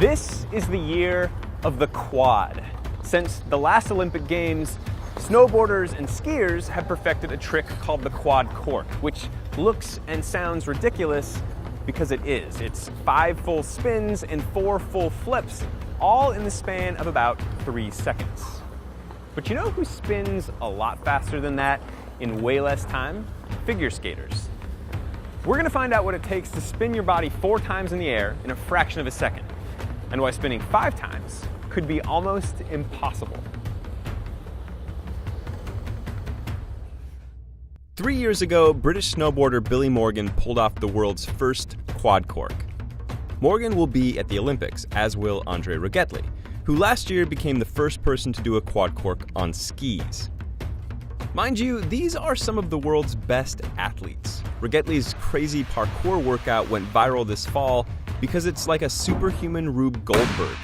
This is the year of the quad. Since the last Olympic Games, snowboarders and skiers have perfected a trick called the quad cork, which looks and sounds ridiculous because it is. It's 5 full spins and 4 full flips, all in the span of about 3 seconds. But you know who spins a lot faster than that in way less time? Figure skaters. We're gonna find out what it takes to spin your body 4 times in the air in a fraction of a second, and why spinning 5 times could be almost impossible. 3 years ago, British snowboarder Billy Morgan pulled off the world's first quad cork. Morgan will be at the Olympics, as will Andre Rigetli, who last year became the first person to do a quad cork on skis. Mind you, these are some of the world's best athletes. Rigetli's crazy parkour workout went viral this fall because it's like a superhuman Rube Goldberg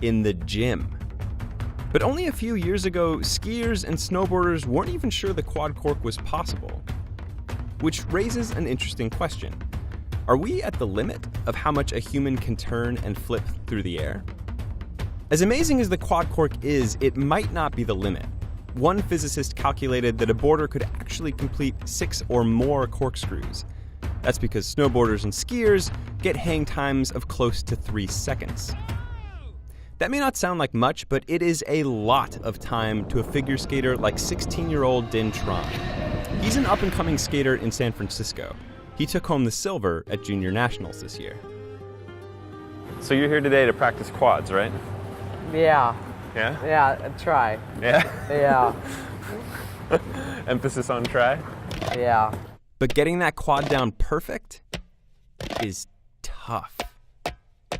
in the gym. But only a few years ago, skiers and snowboarders weren't even sure the quad cork was possible. Which raises an interesting question. Are we at the limit of how much a human can turn and flip through the air? As amazing as the quad cork is, it might not be the limit. One physicist calculated that a boarder could actually complete 6 or more corkscrews. That's because snowboarders and skiers get hang times of close to 3 seconds. That may not sound like much, but it is a lot of time to a figure skater like 16-year-old Din Tran. He's an up-and-coming skater in San Francisco. He took home the silver at Junior Nationals this year. So you're here today to practice quads, right? Yeah. Yeah? Yeah, try. Yeah? Yeah. Emphasis on try? Yeah. But getting that quad down perfect is tough.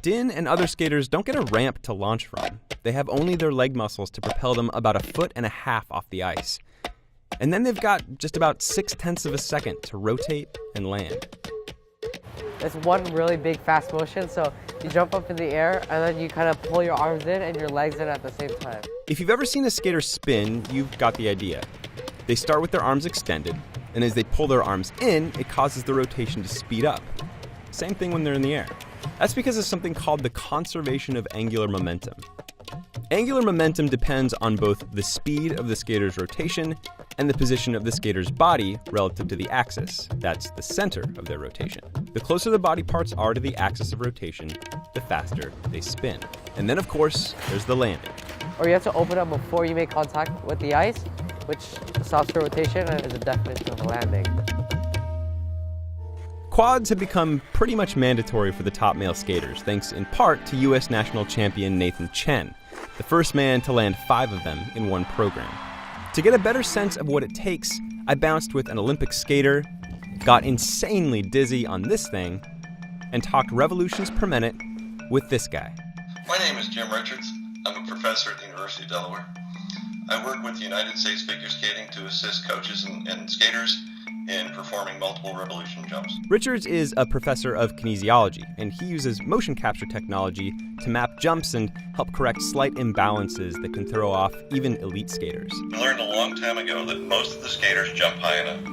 Din and other skaters don't get a ramp to launch from. They have only their leg muscles to propel them about 1.5 feet off the ice. And then they've got just about 0.6 of a second to rotate and land. It's one really big fast motion, so you jump up in the air and then you kind of pull your arms in and your legs in at the same time. If you've ever seen a skater spin, you've got the idea. They start with their arms extended, and as they pull their arms in, it causes the rotation to speed up. Same thing when they're in the air. That's because of something called the conservation of angular momentum. Angular momentum depends on both the speed of the skater's rotation and the position of the skater's body relative to the axis. That's the center of their rotation. The closer the body parts are to the axis of rotation, the faster they spin. And then, of course, there's the landing. Or you have to open up before you make contact with the ice, which stops the rotation and is a definition of landing. Quads have become pretty much mandatory for the top male skaters, thanks in part to U.S. national champion Nathan Chen, the first man to land 5 of them in one program. To get a better sense of what it takes, I bounced with an Olympic skater, got insanely dizzy on this thing, and talked revolutions per minute with this guy. My name is Jim Richards. I'm a professor at the University of Delaware. I work with the United States Figure Skating to assist coaches and skaters in performing multiple revolution jumps. Richards is a professor of kinesiology, and he uses motion capture technology to map jumps and help correct slight imbalances that can throw off even elite skaters. We learned a long time ago that most of the skaters jump high enough,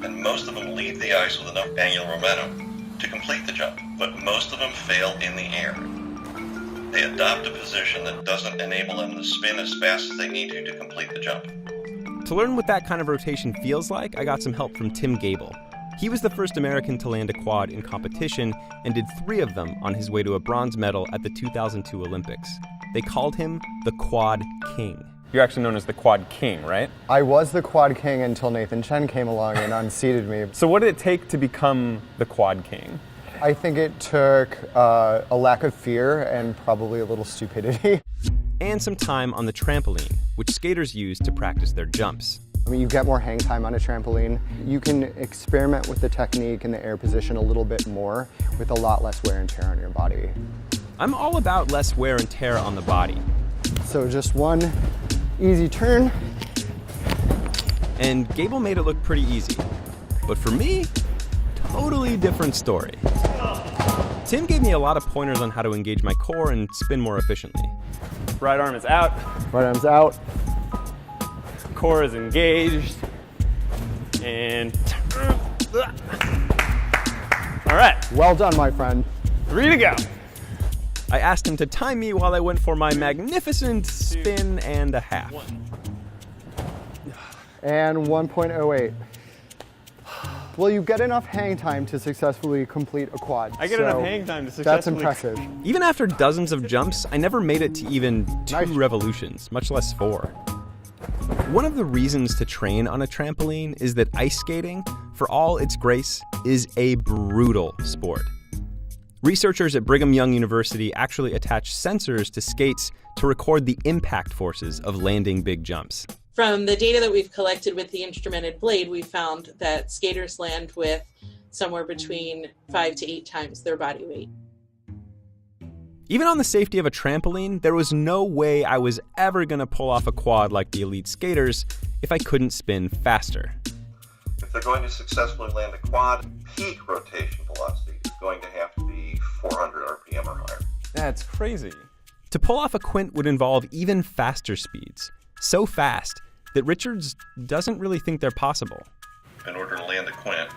and most of them leave the ice with enough angular momentum to complete the jump, but most of them fail in the air. They adopt a position that doesn't enable them to spin as fast as they need to complete the jump. To learn what that kind of rotation feels like, I got some help from Tim Gable. He was the first American to land a quad in competition and did 3 of them on his way to a bronze medal at the 2002 Olympics. They called him the Quad King. You're actually known as the Quad King, right? I was the Quad King until Nathan Chen came along and unseated me. So what did it take to become the Quad King? I think it took a lack of fear and probably a little stupidity. And some time on the trampoline, which skaters use to practice their jumps. I mean, you get more hang time on a trampoline. You can experiment with the technique and the air position a little bit more with a lot less wear and tear on your body. I'm all about less wear and tear on the body. So just one easy turn. And Gable made it look pretty easy. But for me, totally different story. Tim gave me a lot of pointers on how to engage my core and spin more efficiently. Right arm is out. Right arm's out. Core is engaged. And... All right. Well done, my friend. 3 to go. I asked him to time me while I went for my magnificent spin and a half. And 1.08. Well, you get enough hang time to successfully complete a quad. I get so enough hang time to That's successfully... impressive. Even after dozens of jumps, I never made it to even 2 Nice. revolutions, much less 4. One of the reasons to train on a trampoline is that ice skating, for all its grace, is a brutal sport. Researchers at Brigham Young University actually attach sensors to skates to record the impact forces of landing big jumps. From the data that we've collected with the instrumented blade, we found that skaters land with somewhere between 5 to 8 times their body weight. Even on the safety of a trampoline, there was no way I was ever going to pull off a quad like the elite skaters if I couldn't spin faster. If they're going to successfully land a quad, peak rotation velocity is going to have to be 400 RPM or higher. That's crazy. To pull off a quint would involve even faster speeds. So fast that Richards doesn't really think they're possible. In order to land a quint,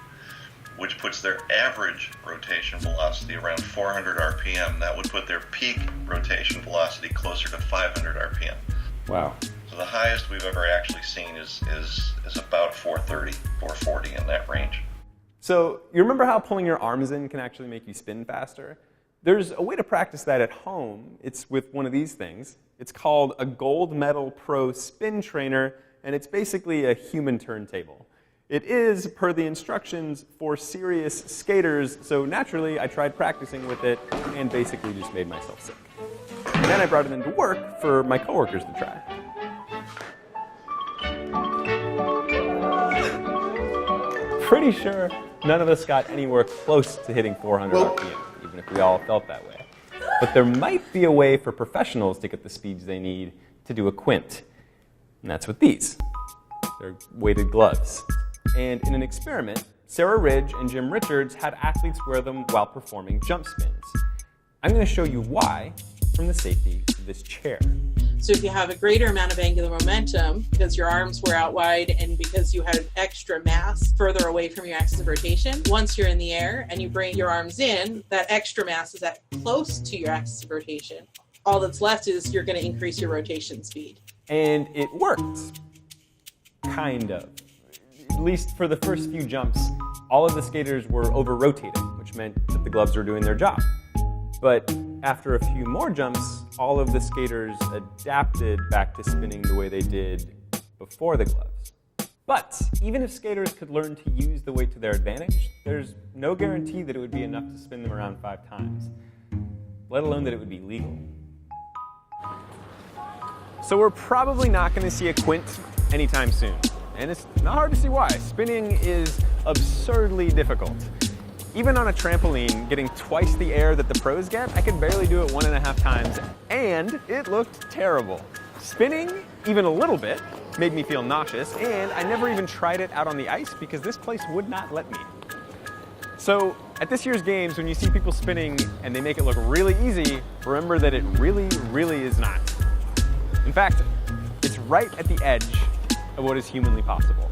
which puts their average rotation velocity around 400 RPM, that would put their peak rotation velocity closer to 500 RPM. Wow. So the highest we've ever actually seen is about 430, 440 in that range. So you remember how pulling your arms in can actually make you spin faster? There's a way to practice that at home. It's with one of these things. It's called a Gold Medal Pro Spin Trainer, and it's basically a human turntable. It is, per the instructions, for serious skaters, so naturally I tried practicing with it and basically just made myself sick. And then I brought it into work for my coworkers to try. Pretty sure none of us got anywhere close to hitting 400 RPM, even if we all felt that way. But there might be a way for professionals to get the speeds they need to do a quint. And that's with these. They're weighted gloves. And in an experiment, Sarah Ridge and Jim Richards had athletes wear them while performing jump spins. I'm going to show you why from the safety of this chair. So if you have a greater amount of angular momentum because your arms were out wide and because you had extra mass further away from your axis of rotation, once you're in the air and you bring your arms in, that extra mass is that close to your axis of rotation. All that's left is you're going to increase your rotation speed. And it worked. Kind of. At least for the first few jumps, all of the skaters were over-rotating, which meant that the gloves were doing their job. But after a few more jumps, all of the skaters adapted back to spinning the way they did before the gloves. But even if skaters could learn to use the weight to their advantage, there's no guarantee that it would be enough to spin them around 5 times, let alone that it would be legal. So we're probably not going to see a quint anytime soon. And it's not hard to see why. Spinning is absurdly difficult. Even on a trampoline, getting twice the air that the pros get, I could barely do it 1.5 times, and it looked terrible. Spinning, even a little bit, made me feel nauseous, and I never even tried it out on the ice because this place would not let me. So at this year's games, when you see people spinning and they make it look really easy, remember that it really, really is not. In fact, it's right at the edge of what is humanly possible.